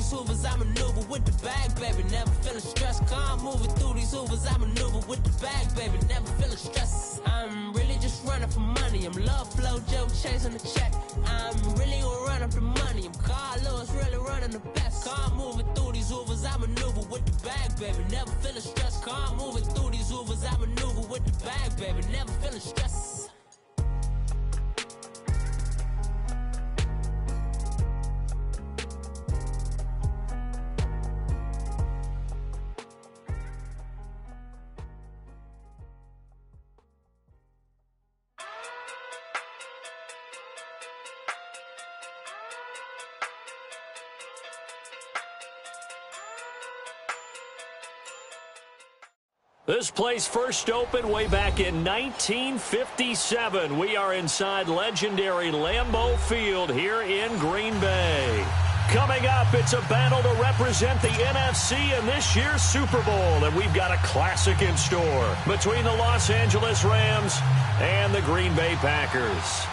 these hoovers, I maneuver with the bag, baby. Never feeling stressed. Calm moving through these hoovers, I maneuver with the bag, baby. Never feeling stressed. I'm really just running for money. I'm love flow, Joe chasing the check. I'm really gonna run up the money. I'm Carl Lewis, really running the best. Calm moving through these hoovers, I maneuver with the bag, baby. Never feeling stressed. Calm moving through these hoovers, I maneuver with the bag, baby. Never feeling stressed. This place first opened way back in 1957. We are inside legendary Lambeau Field here in Green Bay. Coming up, it's a battle to represent the NFC in this year's Super Bowl, and we've got a classic in store between the Los Angeles Rams and the Green Bay Packers.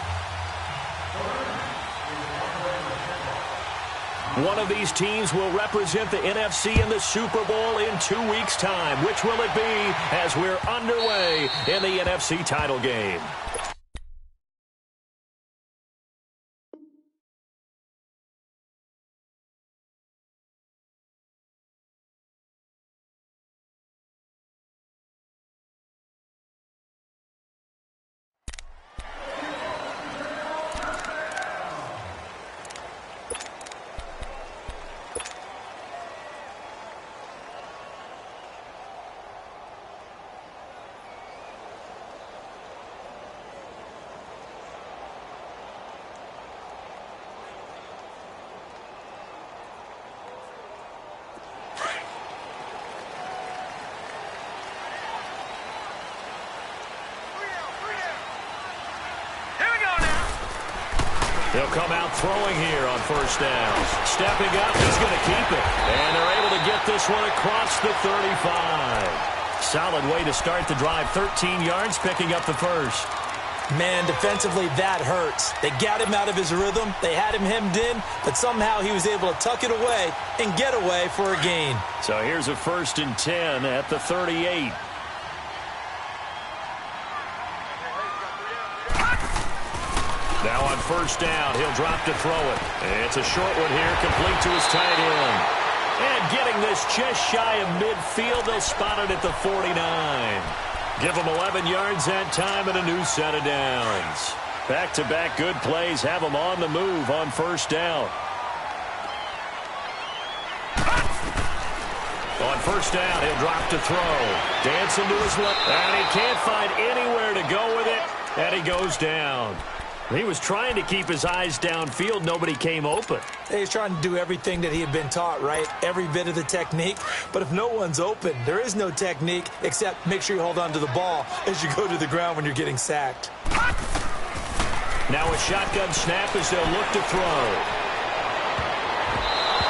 One of these teams will represent the NFC in the Super Bowl in 2 weeks' time. Which will it be as we're underway in the NFC title game? He'll come out throwing here on first down. Stepping up, he's going to keep it. And they're able to get this one across the 35. Solid way to start the drive. 13 yards, picking up the first. Man, defensively, that hurts. They got him out of his rhythm. They had him hemmed in, but somehow he was able to tuck it away and get away for a gain. So here's a 1st and 10 at the 38. Now on first down, he'll drop to throw it. It's a short one here, complete to his tight end. And getting this just shy of midfield, they'll spot it at the 49. Give them 11 yards that time and a new set of downs. Back-to-back good plays have them on the move on first down. On first down, he'll drop to throw. Dancing to his left, and he can't find anywhere to go with it, and he goes down. He was trying to keep his eyes downfield. Nobody came open. He was trying to do everything that he had been taught, right? Every bit of the technique. But if no one's open, there is no technique except make sure you hold on to the ball as you go to the ground when you're getting sacked. Now a shotgun snap as they'll look to throw.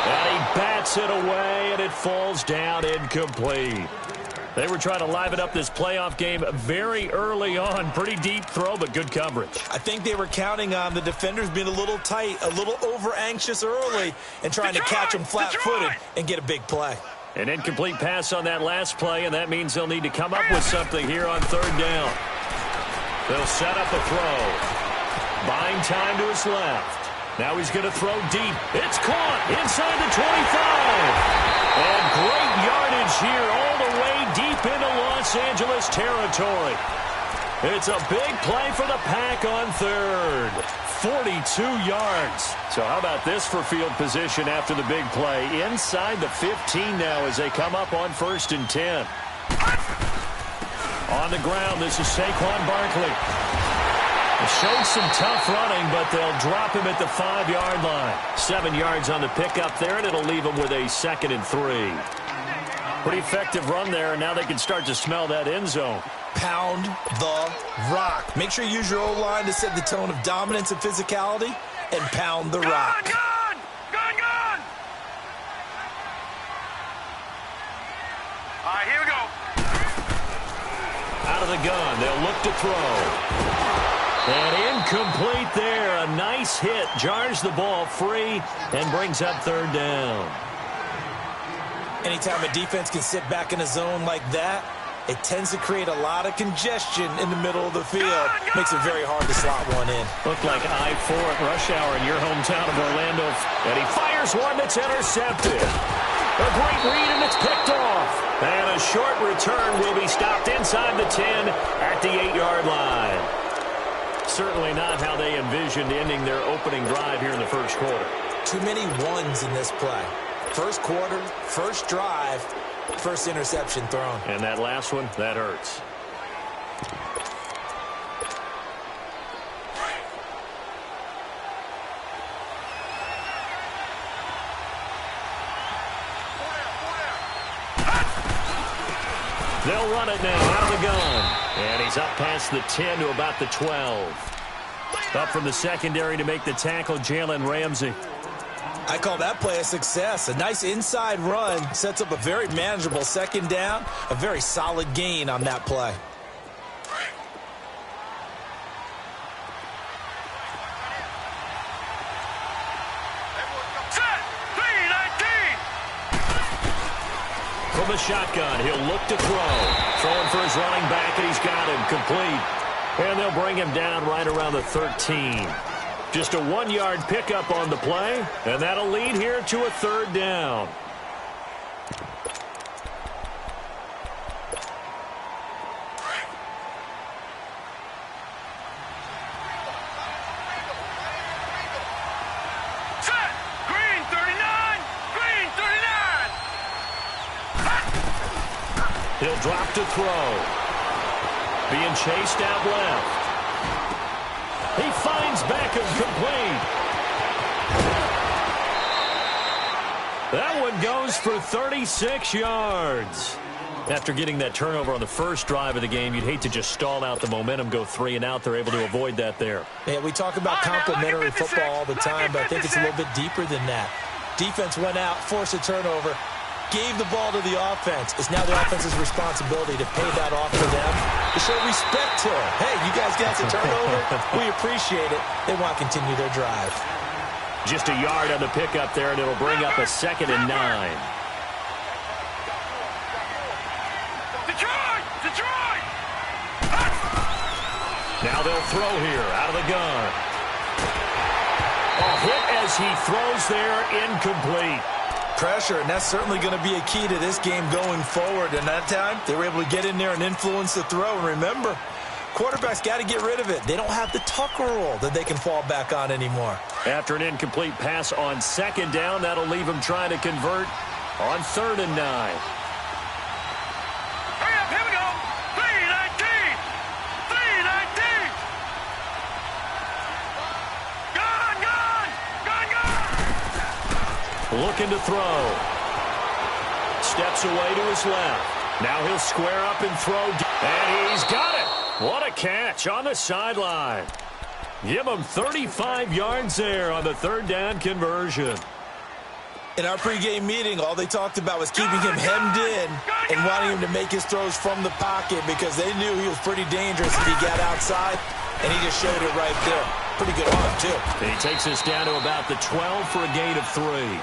And he bats it away, and it falls down incomplete. They were trying to liven up this playoff game very early on. Pretty deep throw, but good coverage. I think they were counting on the defenders being a little tight, a little over-anxious early, and trying to catch them flat-footed and get a big play. An incomplete pass on that last play, and that means they'll need to come up with something here on third down. They'll set up a throw. Buying time to his left. Now he's going to throw deep. It's caught inside the 25. And great yardage here all the way deep into Los Angeles territory. It's a big play for the Pack on third. 42 yards. So how about this for field position after the big play? Inside the 15 now as they come up on 1st and 10. On the ground, this is Saquon Barkley. Showed some tough running, but they'll drop him at the 5-yard line. 7 yards on the pickup there, and it'll leave him with a 2nd and 3. Pretty effective run there, and now they can start to smell that end zone. Pound the rock. Make sure you use your O-line to set the tone of dominance and physicality, and pound the rock. Gone! All right, here we go. Out of the gun, they'll look to throw. And incomplete there. A nice hit. Jars the ball free and brings up third down. Anytime a defense can sit back in a zone like that, it tends to create a lot of congestion in the middle of the field. Makes it very hard to slot one in. Looked like I-4 at rush hour in your hometown of Orlando. And he fires one that's intercepted. A great read, and it's picked off. And a short return will be stopped inside the 10 at the 8-yard line. Certainly not how they envisioned ending their opening drive here in the first quarter. Too many ones in this play. First quarter, first drive, first interception thrown. And that last one, that hurts. They'll run it now out of the gun. And he's up past the 10 to about the 12. Up from the secondary to make the tackle, Jalen Ramsey. I call that play a success. A nice inside run sets up a very manageable second down. A very solid gain on that play. From the shotgun, he'll look to throw. Throwing for his running back, and he's got him complete. And they'll bring him down right around the 13. Just a 1-yard pickup on the play, and that'll lead here to a third down. Set! Green 39! Green 39! He'll drop to throw. Being chased out left. He finds Beckham complete. That one goes for 36 yards. After getting that turnover on the first drive of the game, you'd hate to just stall out the momentum, go 3 and out. They're able to avoid that there. Yeah, we talk about complementary football all the time, but I think it's a little bit deeper than that. Defense went out, forced a turnover, gave the ball to the offense. It's now the offense's responsibility to pay that off to them, to show respect to them. Hey, you guys got the turnover. We appreciate it. They want to continue their drive. Just a yard on the pickup there, and it'll bring up a 2nd and 9. Detroit! Detroit! Now they'll throw here out of the gun. A hit as he throws there, incomplete. Pressure, and that's certainly going to be a key to this game going forward. And that time, they were able to get in there and influence the throw. And remember, quarterbacks got to get rid of it. They don't have the Tucker rule that they can fall back on anymore. After an incomplete pass on 2nd down, that'll leave him trying to convert on 3rd and 9. Hurry up, here we go! 319! 319! Gone, gone! Gone, gone! Looking to throw. Steps away to his left. Now he'll square up and throw. And he's got it. What a catch on the sideline. Give him 35 yards there on the 3rd down conversion. In our pregame meeting, all they talked about was keeping him hemmed in and wanting him to make his throws from the pocket because they knew he was pretty dangerous if he got outside, and he just showed it right there. Pretty good arm, too. He takes us down to about the 12 for a gain of 3.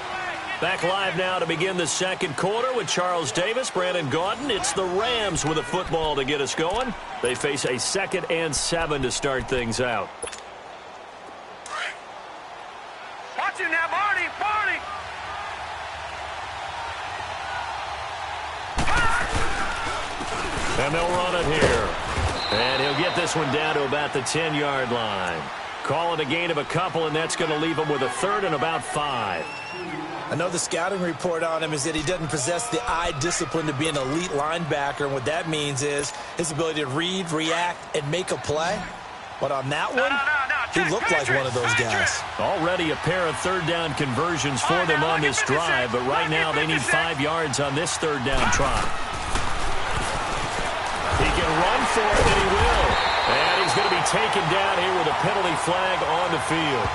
Back live now to begin the second quarter with Charles Davis, Brandon Gaudin. It's the Rams with a football to get us going. They face a 2nd and 7 to start things out. Watch him now, Barney! Barney! And they'll run it here. And he'll get this one down to about the 10-yard line. Call it a gain of a couple, and that's going to leave him with a 3rd and about 5. I know the scouting report on him is that he doesn't possess the eye discipline to be an elite linebacker, and what that means is his ability to read, react, and make a play. But on that one, he looked like one of those guys. Already a pair of 3rd down conversions for them on this drive, but right now they need 5 yards on this 3rd down try. He can run for it, and he will. And he's going to be taken down here with a penalty flag on the field.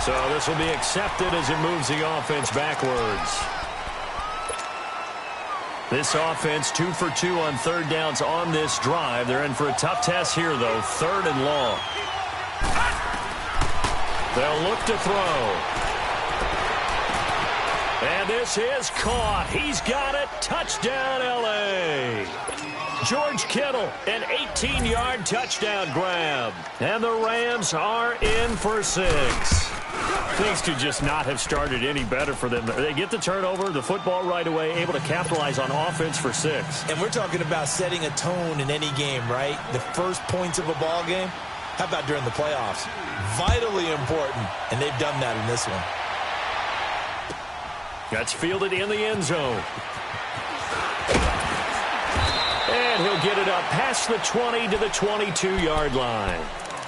So this will be accepted as it moves the offense backwards. This offense 2 for 2 on 3rd downs on this drive. They're in for a tough test here, though. 3rd and long. They'll look to throw. And this is caught. He's got it. Touchdown, L.A. George Kittle, an 18-yard touchdown grab. And the Rams are in for 6. Things could just not have started any better for them. They get the turnover, the football right away, able to capitalize on offense for 6. And we're talking about setting a tone in any game, right? The first points of a ball game. How about during the playoffs? Vitally important, and they've done that in this one. That's fielded in the end zone. And he'll get it up past the 20 to the 22-yard line.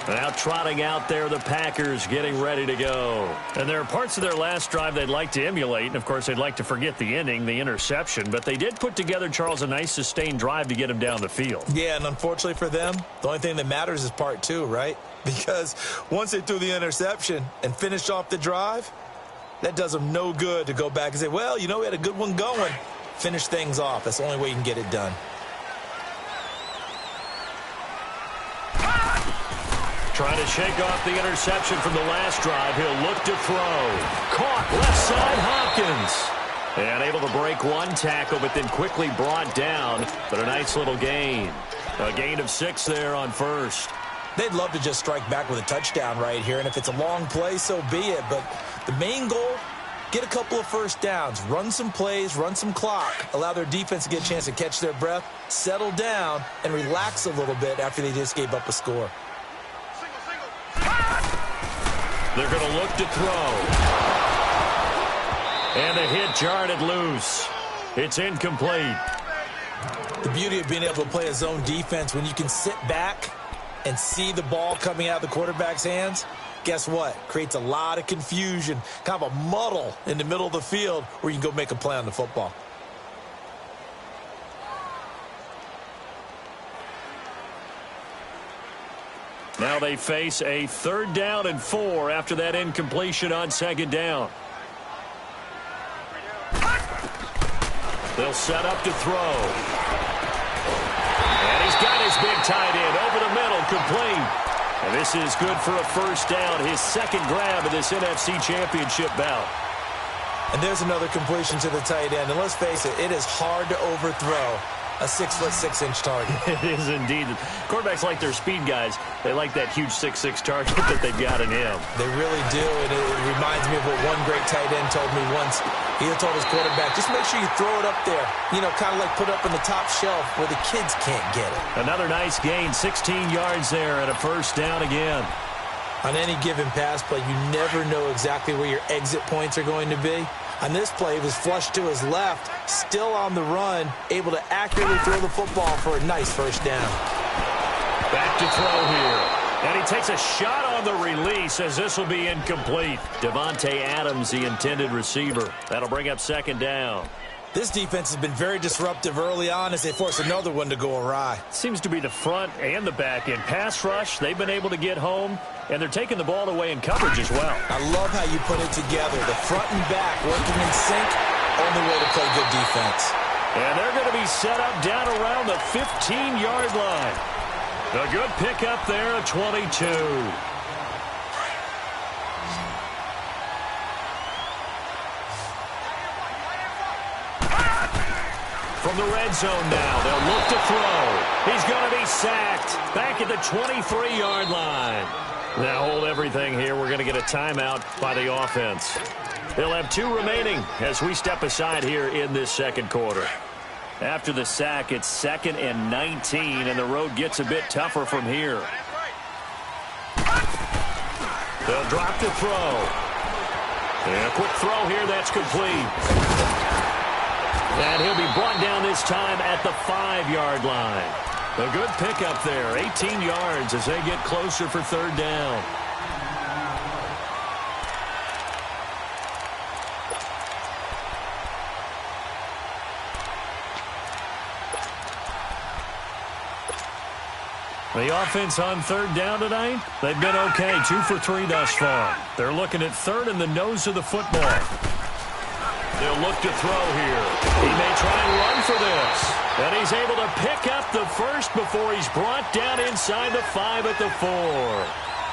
Now trotting out there, the Packers getting ready to go. And there are parts of their last drive they'd like to emulate. And, of course, they'd like to forget the inning, the interception. But they did put together, Charles, a nice sustained drive to get him down the field. Yeah, and unfortunately for them, the only thing that matters is part 2, right? Because once they threw the interception and finished off the drive, that does them no good to go back and say, well, you know, we had a good one going. Finish things off. That's the only way you can get it done. Trying to shake off the interception from the last drive. He'll look to throw. Caught left side, Hopkins. And able to break one tackle, but then quickly brought down. But a nice little gain. A gain of 6 there on first. They'd love to just strike back with a touchdown right here. And if it's a long play, so be it. But the main goal, get a couple of first downs. Run some plays, run some clock. Allow their defense to get a chance to catch their breath, settle down, and relax a little bit after they just gave up a score. They're going to look to throw. And the hit jarred it loose. It's incomplete. The beauty of being able to play a zone defense, when you can sit back and see the ball coming out of the quarterback's hands, guess what? Creates a lot of confusion, kind of a muddle in the middle of the field where you can go make a play on the football. Now they face a 3rd down and 4 after that incompletion on 2nd down. They'll set up to throw. And he's got his big tight end over the middle, complete. And this is good for a 1st down, his 2nd grab of this NFC Championship bout. And there's another completion to the tight end. And let's face it, it is hard to overthrow a 6'6" target. It is indeed. Quarterbacks like their speed guys. They like that huge 6'6" target that they've got in him. They really do, and it reminds me of what one great tight end told me once. He told his quarterback, just make sure you throw it up there. You know, kind of like put it up on the top shelf where the kids can't get it. Another nice gain, 16 yards there and a 1st down again. On any given pass play, you never know exactly where your exit points are going to be. On this play, he was flushed to his left, still on the run, able to accurately throw the football for a nice 1st down. Back to throw here. And he takes a shot on the release as this will be incomplete. Devontae Adams, the intended receiver. That'll bring up 2nd down. This defense has been very disruptive early on as they force another one to go awry. Seems to be the front and the back end. Pass rush, they've been able to get home, and they're taking the ball away in coverage as well. I love how you put it together. The front and back working in sync, only way to play good defense. And they're going to be set up down around the 15-yard line. A good pickup there at 22. From the red zone now, they'll look to throw. He's going to be sacked back at the 23-yard line. Now hold everything here. We're going to get a timeout by the offense. They'll have 2 remaining as we step aside here in this 2nd quarter. After the sack, it's 2nd and 19, and the road gets a bit tougher from here. They'll drop to throw. And a quick throw here, that's complete. And he'll be brought down this time at the 5-yard line. A good pickup there, 18 yards as they get closer for 3rd down. The offense on 3rd down tonight, they've been okay, 2 for 3 thus far. They're looking at 3rd in the nose of the football. They'll look to throw here. He may try and run for this. And he's able to pick up the 1st before he's brought down inside the 5 at the 4.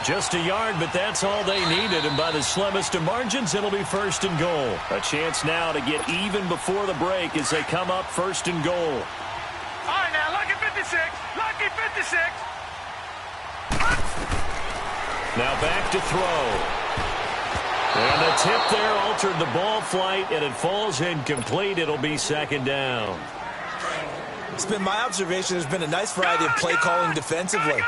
Just a yard, but that's all they needed, and by the slimmest of margins, it'll be 1st and goal. A chance now to get even before the break as they come up 1st and goal. All right, now, lucky 56. Lucky 56. Now back to throw. And the tip there altered the ball flight, and it falls incomplete. It'll be 2nd down. It's been my observation there's been a nice variety of play calling defensively.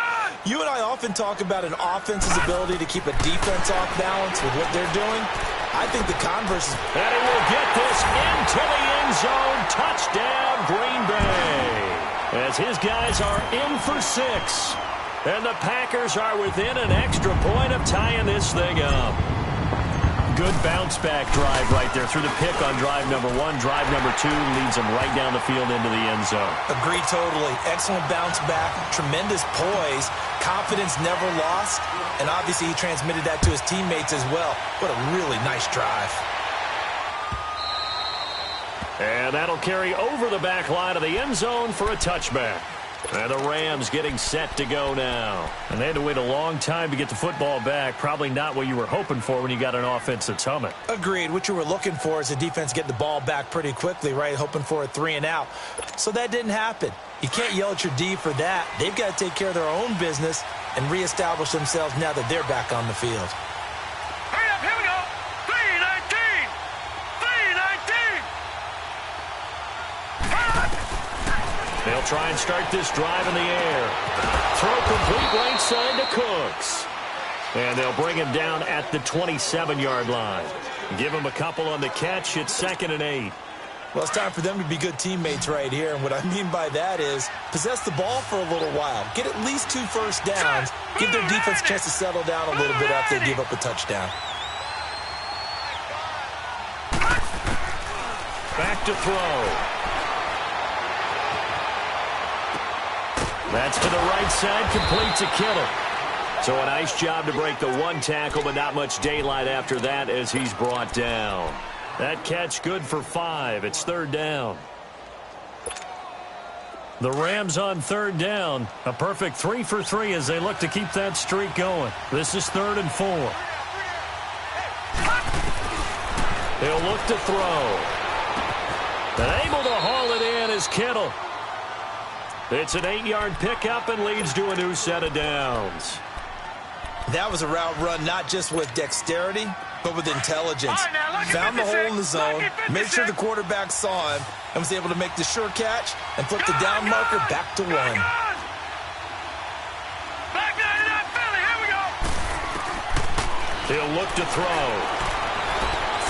You and I often talk about an offense's ability to keep a defense off balance with what they're doing. I think the converse is... And he will get this into the end zone. Touchdown, Green Bay. As his guys are in for 6. And the Packers are within an extra point of tying this thing up. Good bounce-back drive right there through the pick on drive number 1. Drive number 2 leads them right down the field into the end zone. Agree totally. Excellent bounce-back, tremendous poise, confidence never lost, and obviously he transmitted that to his teammates as well. What a really nice drive. And that'll carry over the back line of the end zone for a touchback. And the Rams getting set to go now. And they had to wait a long time to get the football back. Probably not what you were hoping for when you got an offense that's humming. Agreed. What you were looking for is the defense get the ball back pretty quickly, right? Hoping for a 3 and out. So that didn't happen. You can't yell at your D for that. They've got to take care of their own business and reestablish themselves now that they're back on the field. Hurry up, here we go. 3:19. 3:19. They'll try and start this drive in the air. Throw complete right side to Cooks. And they'll bring him down at the 27-yard line. Give him a couple on the catch. It's 2nd and 8. Well, it's time for them to be good teammates right here. And what I mean by that is possess the ball for a little while. Get at least 2 first downs. Give their defense a chance to settle down a little bit after they give up a touchdown. Back to throw. That's to the right side, complete to Kittle. So a nice job to break the 1 tackle, but not much daylight after that as he's brought down. That catch good for 5. It's 3rd down. The Rams on 3rd down. A perfect 3 for 3 as they look to keep that streak going. This is 3rd and 4. They'll look to throw. And able to haul it in is Kittle. It's an 8-yard pickup and leads to a new set of downs. That was a route run not just with dexterity, but with intelligence. Found the hole in the zone, made sure the quarterback saw him, and was able to make the sure catch and flip the down marker back to 1. Back nine to that Philly. Here we go. He'll look to throw.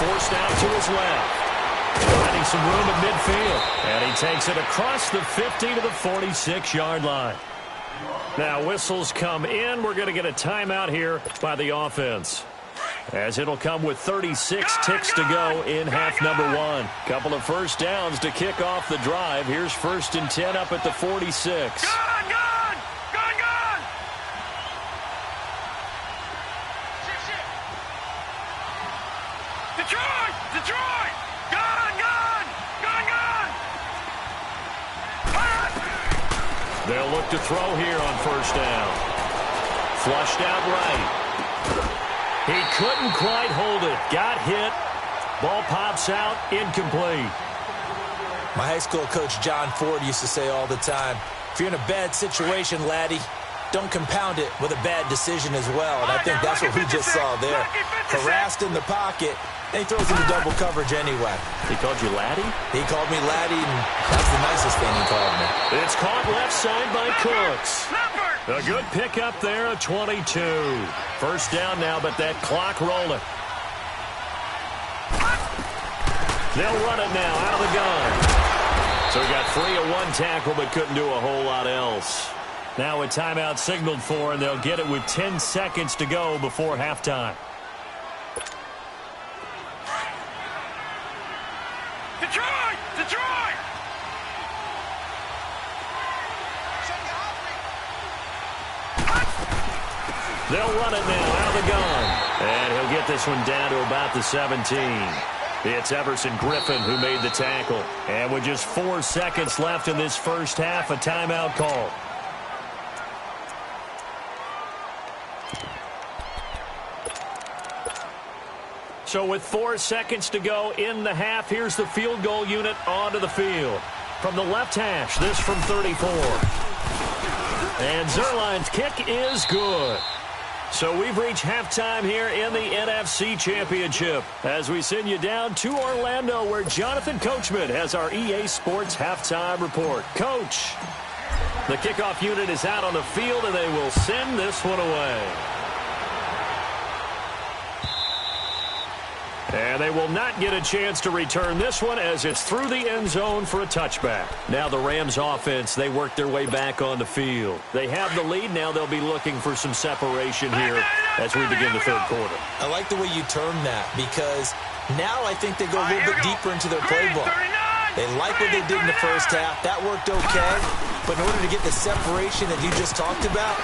Forced out to his left. Finding some room at midfield. And he takes it across the 50 to the 46-yard line. Now whistles come in. We're going to get a timeout here by the offense, as it'll come with 36 ticks to go in half number 1. Couple of first downs to kick off the drive. Here's 1st and 10 up at the 46. Gone! Detroit! Gone! They'll look to throw here on 1st down. Flushed out right. He couldn't quite hold it. Got hit. Ball pops out. Incomplete. My high school coach, John Ford, used to say all the time, if you're in a bad situation, laddie, don't compound it with a bad decision as well. And I think that's what we just saw there. Harassed in the pocket, and he throws into double coverage anyway. He called you laddie? He called me laddie, and that's the nicest thing he called me. It's caught left side by Cooks. A good pickup there at 22. 1st down now, but that clock rolling. They'll run it now out of the gun. So he got free of 1 tackle, but couldn't do a whole lot else. Now a timeout signaled for, and they'll get it with 10 seconds to go before halftime. Detroit! They'll run it now out of the gun. And he'll get this one down to about the 17. It's Everson Griffin who made the tackle. And with just 4 seconds left in this first half, a timeout call. So with 4 seconds to go in the half, here's the field goal unit onto the field. From the left hash, this from 34. And Zerline's kick is good. So we've reached halftime here in the NFC Championship as we send you down to Orlando where Jonathan Coachman has our EA Sports halftime report. Coach, the kickoff unit is out on the field and they will send this one away. And they will not get a chance to return this one as it's through the end zone for a touchback. Now the Rams offense, they work their way back on the field. They have the lead. Now they'll be looking for some separation here as we begin the third quarter. I like the way you term that because now I think they go a little bit deeper into their playbook. They like what they did in the first half. That worked okay. But in order to get the separation that you just talked about,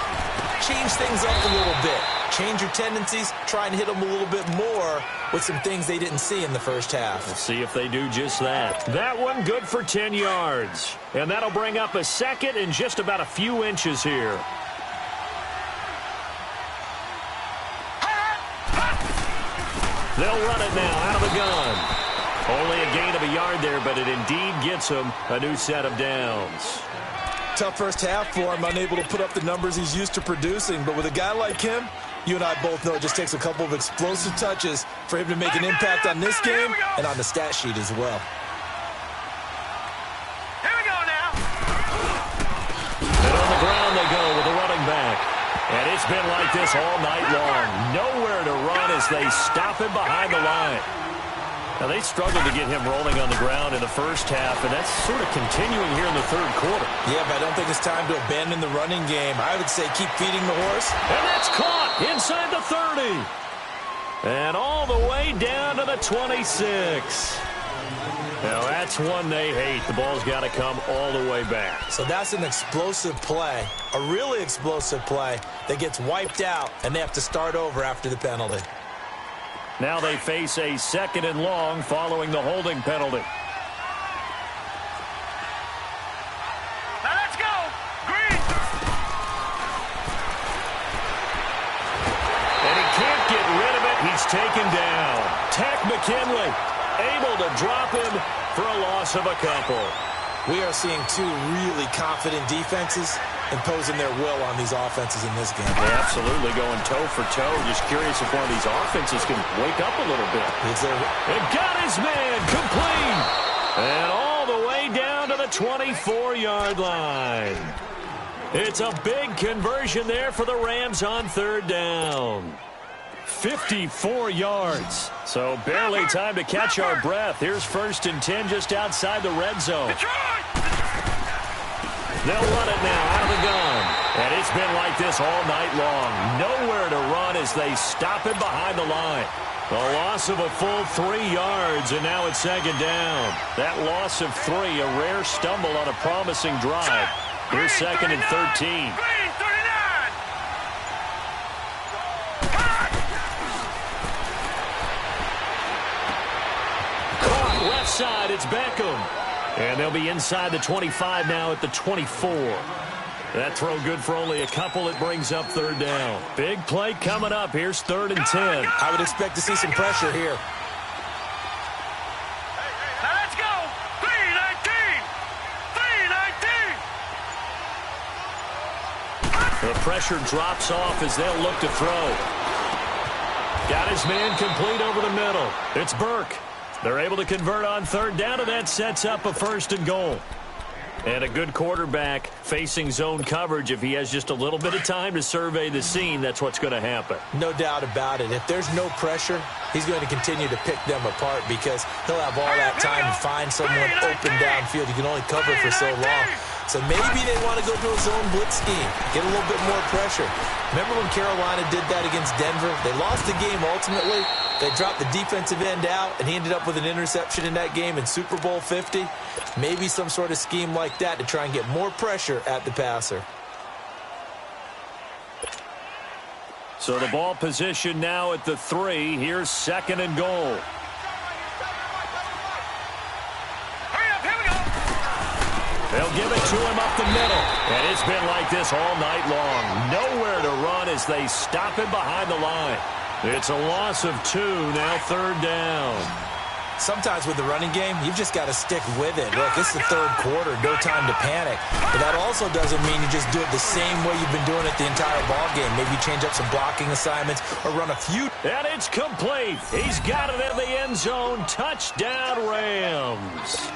change things up a little bit. Change your tendencies. Try and hit them a little bit more with some things they didn't see in the first half. We'll see if they do just that. That one good for 10 yards. And that'll bring up a second and just about a few inches here. They'll run it now out of the gun. Only a gain of a yard there, but it indeed gets him a new set of downs. Tough first half for him, unable to put up the numbers he's used to producing. But with a guy like him, you and I both know it just takes a couple of explosive touches for him to make an impact on this game and on the stat sheet as well. Here we go now. And on the ground they go with the running back. And it's been like this all night long. Nowhere to run as they stop him behind the line. Now, they struggled to get him rolling on the ground in the first half, and that's sort of continuing here in the third quarter. Yeah, but I don't think it's time to abandon the running game. I would say keep feeding the horse. And that's caught inside the 30. And all the way down to the 26. Now, that's one they hate. The ball's got to come all the way back. So that's an explosive play, a really explosive play that gets wiped out, and they have to start over after the penalty. Now they face a second and long following the holding penalty. Now let's go. Green. And he can't get rid of it. He's taken down. Tech McKinley able to drop him for a loss of a couple. We are seeing two really confident defenses imposing their will on these offenses in this game. Yeah, absolutely, going toe for toe. Just curious if one of these offenses can wake up a little bit. And got his man complete. And all the way down to the 24-yard line. It's a big conversion there for the Rams on third down. 54 yards. So barely time to catch our breath. Here's 1st and 10 just outside the red zone. They'll run it now out of the gun. And it's been like this all night long. Nowhere to run as they stop him behind the line. A loss of a full 3 yards, and now it's second down. That loss of 3, a rare stumble on a promising drive. Here's 2nd and 13. Caught left side, it's Beckham. And they'll be inside the 25 now at the 24. That throw good for only a couple. It brings up third down. Big play coming up. Here's 3rd and 10. I would expect to see some pressure here. Now let's go. 3-19. 3-19. The pressure drops off as they'll look to throw. Got his man complete over the middle. It's Burke. They're able to convert on third down, and that sets up a 1st and goal. And a good quarterback facing zone coverage. If he has just a little bit of time to survey the scene, that's what's going to happen. No doubt about it. If there's no pressure, he's going to continue to pick them apart because he'll have all that time to find someone open downfield. You can only cover for so long. So maybe they want to go to a zone blitz scheme, get a little bit more pressure. Remember when Carolina did that against Denver? They lost the game ultimately. They dropped the defensive end out, and he ended up with an interception in that game in Super Bowl 50. Maybe some sort of scheme like that to try and get more pressure at the passer. So the ball position now at the 3. Here's 2nd and goal. They'll give it to him up the middle. And it's been like this all night long. Nowhere to run as they stop him behind the line. It's a loss of 2, now third down. Sometimes with the running game, you've just got to stick with it. Look, it's the third quarter, no time to panic. But that also doesn't mean you just do it the same way you've been doing it the entire ball game. Maybe change up some blocking assignments or run a few. And it's complete. He's got it in the end zone. Touchdown, Rams.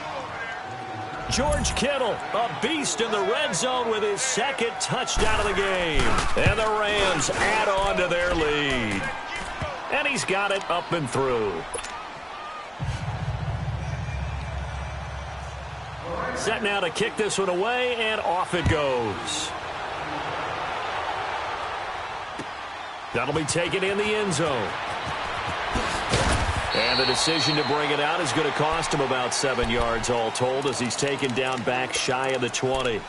George Kittle, a beast in the red zone with his second touchdown of the game. And the Rams add on to their lead. And he's got it up and through. Set now to kick this one away, and off it goes. That'll be taken in the end zone. And the decision to bring it out is going to cost him about 7 yards all told as he's taken down back shy of the 20.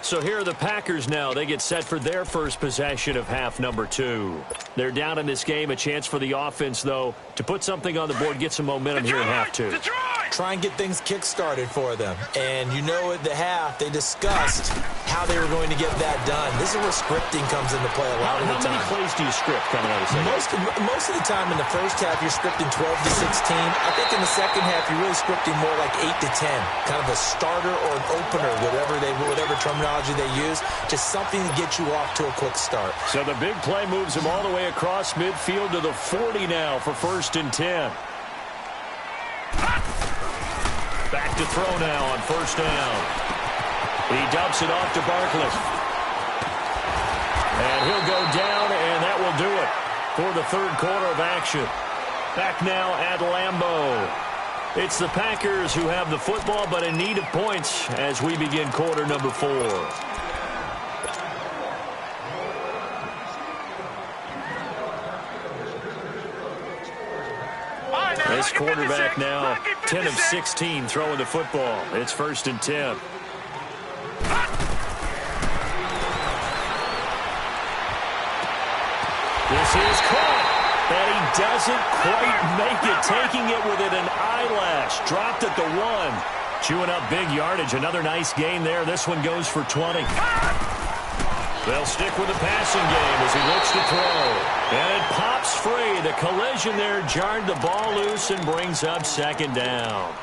So here are the Packers now. They get set for their first possession of half number 2. They're down in this game. A chance for the offense, though, to put something on the board, get some momentum here in half 2. Try and get things kick-started for them. And you know at the half, they discussed how they were going to get that done. This is where scripting comes into play a lot of the time. How many plays do you script coming out of the second? Most of the time in the first half, you're scripting 12 to 16. I think in the second half, you're really scripting more like 8 to 10. Kind of a starter or an opener, whatever terminology they use. Just something to get you off to a quick start. So the big play moves him all the way across midfield to the 40 now for 1st and 10. Back to throw now on 1st down. He dumps it off to Barkley. And he'll go down, and that will do it for the third quarter of action. Back now at Lambeau. It's the Packers who have the football, but in need of points as we begin quarter number 4. This quarterback now 10 of 16 throwing the football. It's 1st and 10. This is caught. And he doesn't quite make it. Taking it within an eyelash. Dropped at the 1. Chewing up big yardage. Another nice gain there. This one goes for 20. They'll stick with the passing game as he looks to throw. And it pops free. The collision there jarred the ball loose and brings up 2nd down.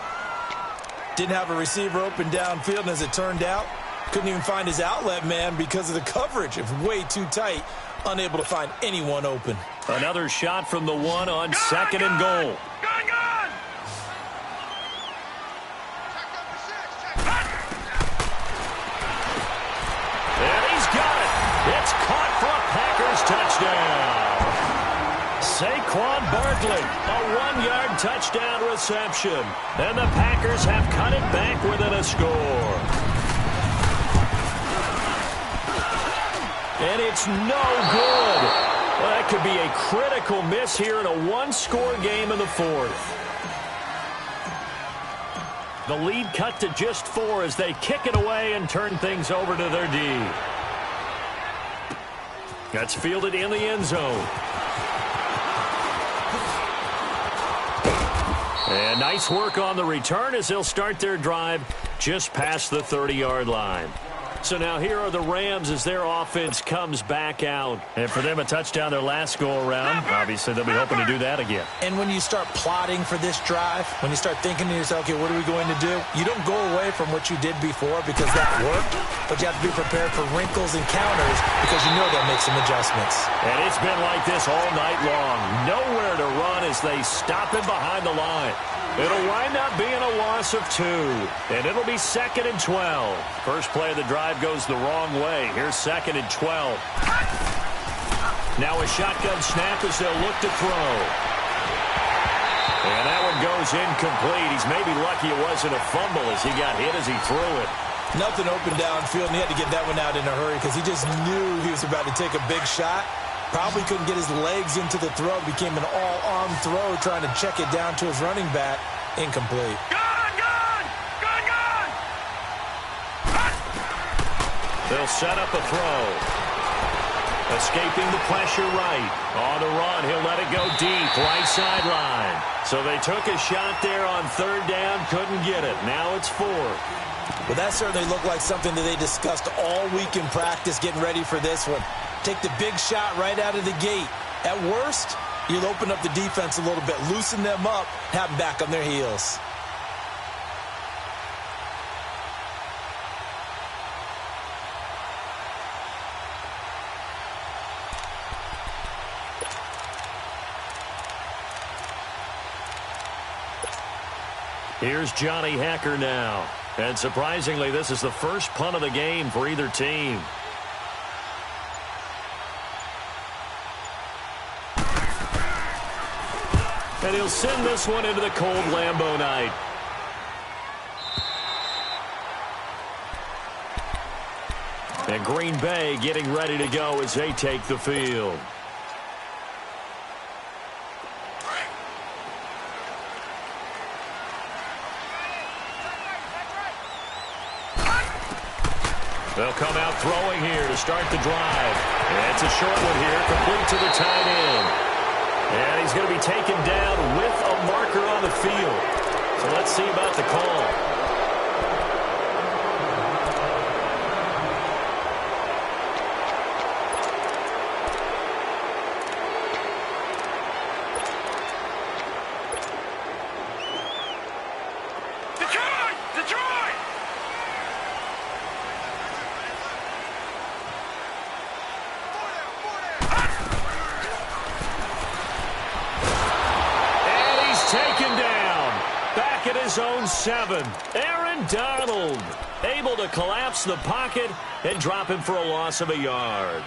Didn't have a receiver open downfield, and as it turned out, couldn't even find his outlet man because of the coverage. It was way too tight. Unable to find anyone open. Another shot from the 1 on 2nd and goal. And he's got it. It's caught for a Packers touchdown. Saquon Barkley, a 1-yard touchdown reception. And the Packers have cut it back within a score. And it's no good. Well, that could be a critical miss here in a 1-score game in the 4th. The lead cut to just 4 as they kick it away and turn things over to their D. That's fielded in the end zone. And nice work on the return as they'll start their drive just past the 30-yard line. So now here are the Rams as their offense comes back out. And for them, a touchdown their last go-around. Obviously, they'll be hoping to do that again. And when you start plotting for this drive, when you start thinking to yourself, okay, what are we going to do? You don't go away from what you did before because that worked, but you have to be prepared for wrinkles and counters because you know they'll make some adjustments. And it's been like this all night long. Nowhere to run as they stop him behind the line. It'll wind up being a loss of 2, and it'll be 2nd and 12. First play of the drive goes the wrong way. Here's 2nd and 12. Now a shotgun snap as they'll look to throw. And that one goes incomplete. He's maybe lucky it wasn't a fumble as he got hit as he threw it. Nothing open downfield, and he had to get that one out in a hurry because he just knew he was about to take a big shot. Probably couldn't get his legs into the throw. Became an all-arm throw trying to check it down to his running back. Incomplete. Gun! They'll set up a throw. Escaping the pressure right. On the run, he'll let it go deep. Right sideline. So they took a shot there on 3rd down. Couldn't get it. Now it's 4th. Well, that certainly looked like something that they discussed all week in practice getting ready for this one. Take the big shot right out of the gate. At worst, You'll open up the defense a little bit, loosen them up, have them back on their heels. Here's Johnny Hacker now. And surprisingly, this is the first punt of the game for either team. And he'll send this one into the cold Lambeau night. And Green Bay getting ready to go as they take the field. They'll come out throwing here to start the drive. And it's a short one here, complete to the tight end. And he's going to be taken down with a marker on the field. So let's see about the call. Zone 7. Aaron Donald able to collapse the pocket and drop him for a loss of a yard.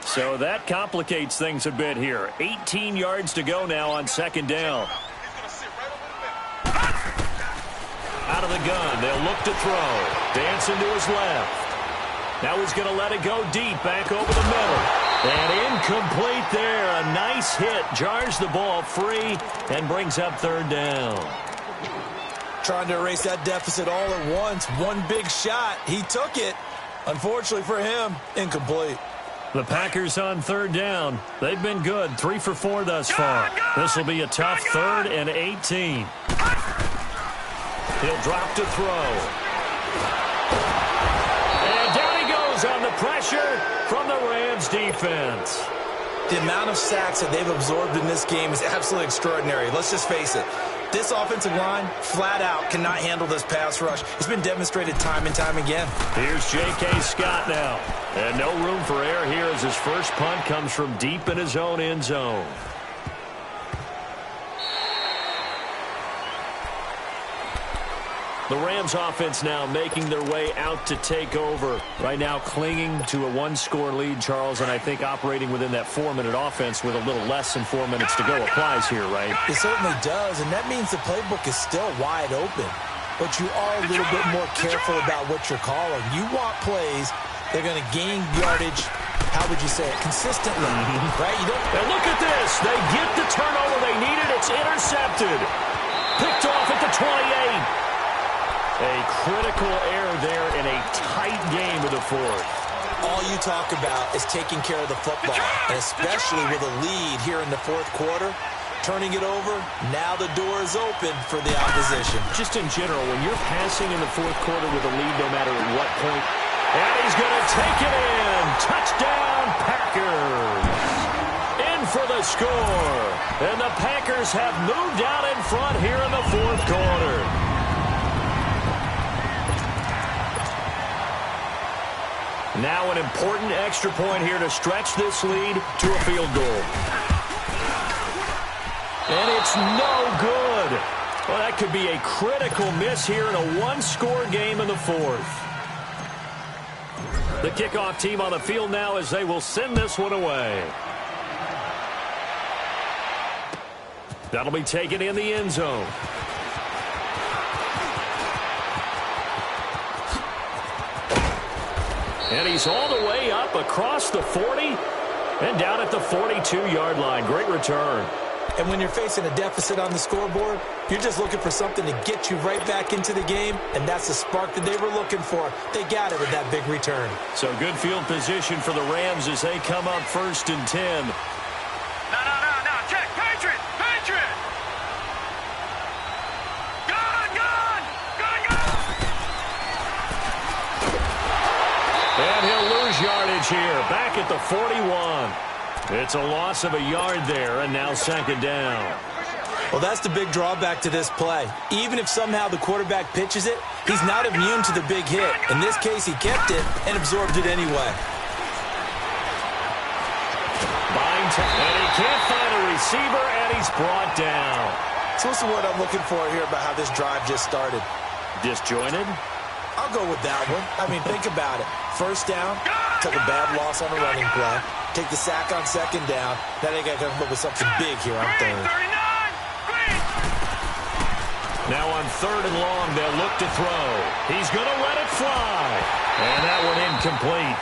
So that complicates things a bit here. 18 yards to go now on second down. Out of the gun. They'll look to throw. Dancing to his left. Now he's going to let it go deep back over the middle. And incomplete there. A nice hit. Jars the ball free and brings up third down. Trying to erase that deficit all at once. One big shot. He took it. Unfortunately for him, incomplete. The Packers on third down. They've been good. 3 for 4 thus far. This will be a tough 3rd and 18. He'll drop to throw. And down he goes on the pressure from the Rams defense. The amount of sacks that they've absorbed in this game is absolutely extraordinary. Let's just face it. This offensive line, flat out, cannot handle this pass rush. It's been demonstrated time and time again. Here's J.K. Scott now. And no room for error here as his first punt comes from deep in his own end zone. The Rams offense now making their way out to take over. Right now clinging to a one-score lead, Charles, and I think operating within that 4-minute offense with a little less than 4 minutes to go applies here, right? It certainly does, and that means the playbook is still wide open. But you are a little bit more careful about what you're calling. You want plays that are going to gain yardage, how would you say it, consistently, right? You don't. And look at this. They get the turnover they needed. It's intercepted. Picked off at the 28. A critical error there in a tight game of the fourth. All you talk about is taking care of the football, and especially with a lead here in the fourth quarter. Turning it over, now the door is open for the opposition. Just in general, when you're passing in the fourth quarter with a lead, no matter at what point, and he's going to take it in. Touchdown, Packers. In for the score. And the Packers have moved out in front here in the fourth quarter. Now an important extra point here to stretch this lead to a field goal. And it's no good. Well, that could be a critical miss here in a one-score game in the fourth. The kickoff team on the field now as they will send this one away. That'll be taken in the end zone. And he's all the way up across the 40 and down at the 42-yard line. Great return. And when you're facing a deficit on the scoreboard, you're just looking for something to get you right back into the game, and that's the spark that they were looking for. They got it with that big return. So good field position for the Rams as they come up 1st and 10. No. Check. Patriot. Gun. And he'll lose yardage change here. Back at the 41. It's a loss of a yard there, and now second down. Well, that's the big drawback to this play. Even if somehow the quarterback pitches it, he's not immune to the big hit. In this case, he kept it and absorbed it anyway. And he can't find a receiver, and he's brought down. So what's the word I'm looking for here about how this drive just started? Disjointed? I'll go with that one. I mean, think about it. First down, took a bad loss on a running play. Take the sack on second down. Now they got to come up with something big here on third. Now on third and long, they'll look to throw. He's going to let it fly. And that one incomplete.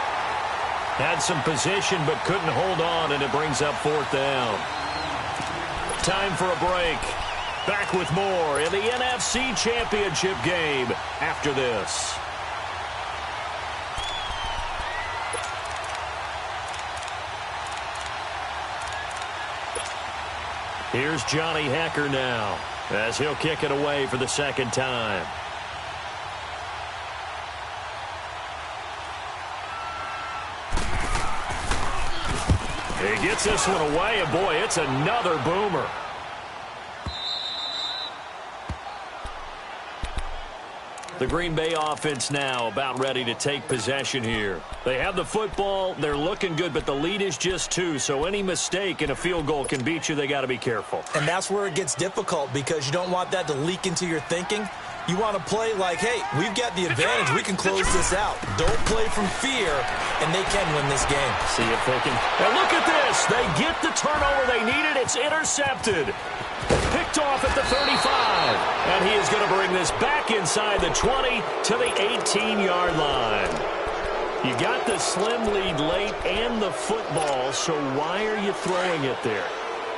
Had some position but couldn't hold on, and it brings up fourth down. Time for a break. Back with more in the NFC Championship game after this. Here's Johnny Hecker now, as he'll kick it away for the second time. He gets this one away, and boy, it's another boomer. The Green Bay offense now about ready to take possession here. They have the football. They're looking good, but the lead is just 2, so any mistake in a field goal can beat you. They got to be careful. And that's where it gets difficult because you don't want that to leak into your thinking. You want to play like, hey, we've got the advantage. We can close this out. Don't play from fear, and they can win this game. See if they can. And look at this. They get the turnover they needed. It's intercepted. Picked off at the 35. And he is going to bring this back inside the 20 to the 18-yard line. You got the slim lead late and the football, so why are you throwing it there?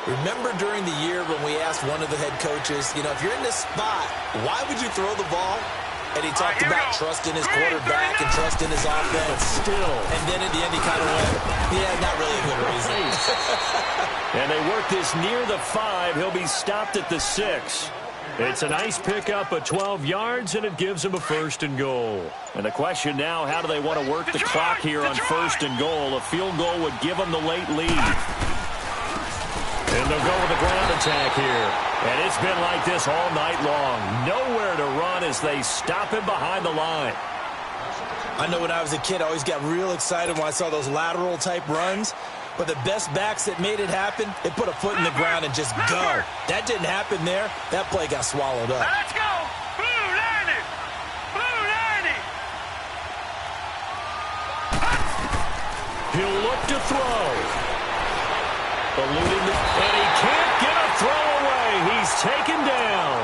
Remember during the year when we asked one of the head coaches, you know, if you're in this spot, why would you throw the ball? And he talked about trusting his quarterback and trusting his offense. But still. And then at the end he kind of went, yeah, not really a good reason. And they work this near the 5. He'll be stopped at the 6. It's a nice pickup of 12 yards, and it gives him a first and goal. And the question now, how do they want to work the clock here on first and goal? A field goal would give them the late lead. And they'll go with the ground attack here. And it's been like this all night long. Nowhere to run as they stop him behind the line. I know when I was a kid, I always got real excited when I saw those lateral-type runs. But the best backs that made it happen, they put a foot in the ground and just go. That didn't happen there. That play got swallowed up. Let's go! Blue Lanny! Blue Lanny! He'll look to throw. Eluding and he can't get a throw away. He's taken down.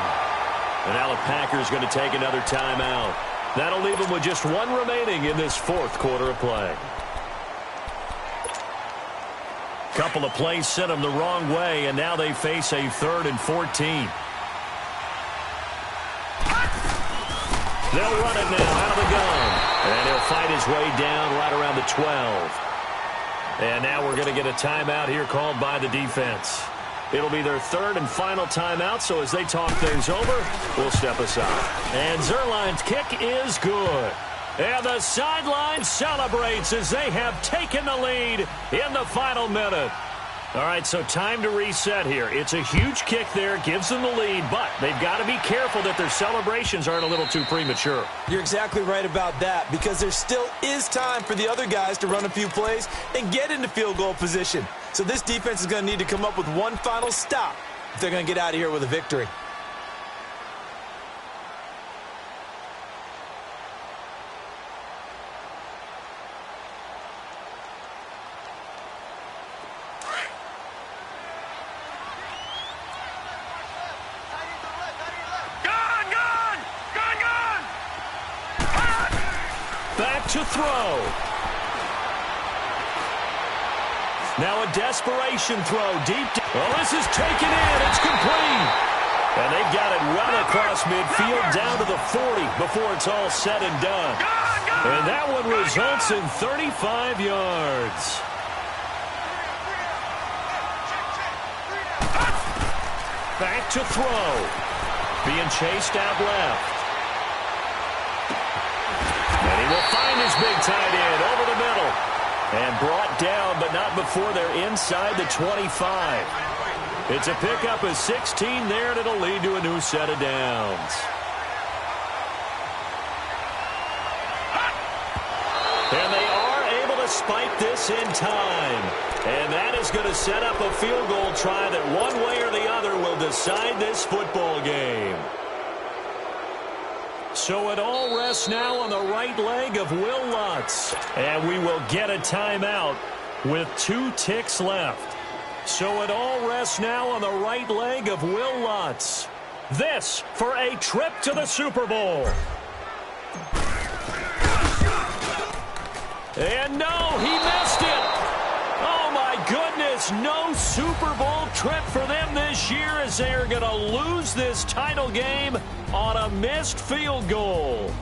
And now the Packers going to take another timeout. That'll leave them with just 1 remaining in this fourth quarter of play. Couple of plays sent them the wrong way, and now they face a 3rd and 14. They'll run it now out of the gun. And he'll fight his way down right around the 12. And now we're going to get a timeout here called by the defense. It'll be their 3rd and final timeout, so as they talk things over, we'll step aside. And Zerline's kick is good. And the sideline celebrates as they have taken the lead in the final minute. All right, so time to reset here. It's a huge kick there, gives them the lead, but they've got to be careful that their celebrations aren't a little too premature. You're exactly right about that because there still is time for the other guys to run a few plays and get into field goal position. So this defense is going to need to come up with one final stop if they're going to get out of here with a victory. To throw. Now a desperation throw deep. Oh, this is taken in. It's complete. And they've got it well across midfield down to the 40 before it's all said and done. And that one results in 35 yards. Back to throw. Being chased out left. And he will find his big tight end over the middle. And brought down, but not before they're inside the 25. It's a pickup of 16 there, and it'll lead to a new set of downs. And they are able to spike this in time. And that is going to set up a field goal try that one way or the other will decide this football game. So it all rests now on the right leg of Will Lutz. And we will get a timeout with 2 ticks left. So it all rests now on the right leg of Will Lutz. This for a trip to the Super Bowl. And no, he missed it. Oh, my goodness, no Super Bowl trip for them this year as they are going to lose this title game on a missed field goal.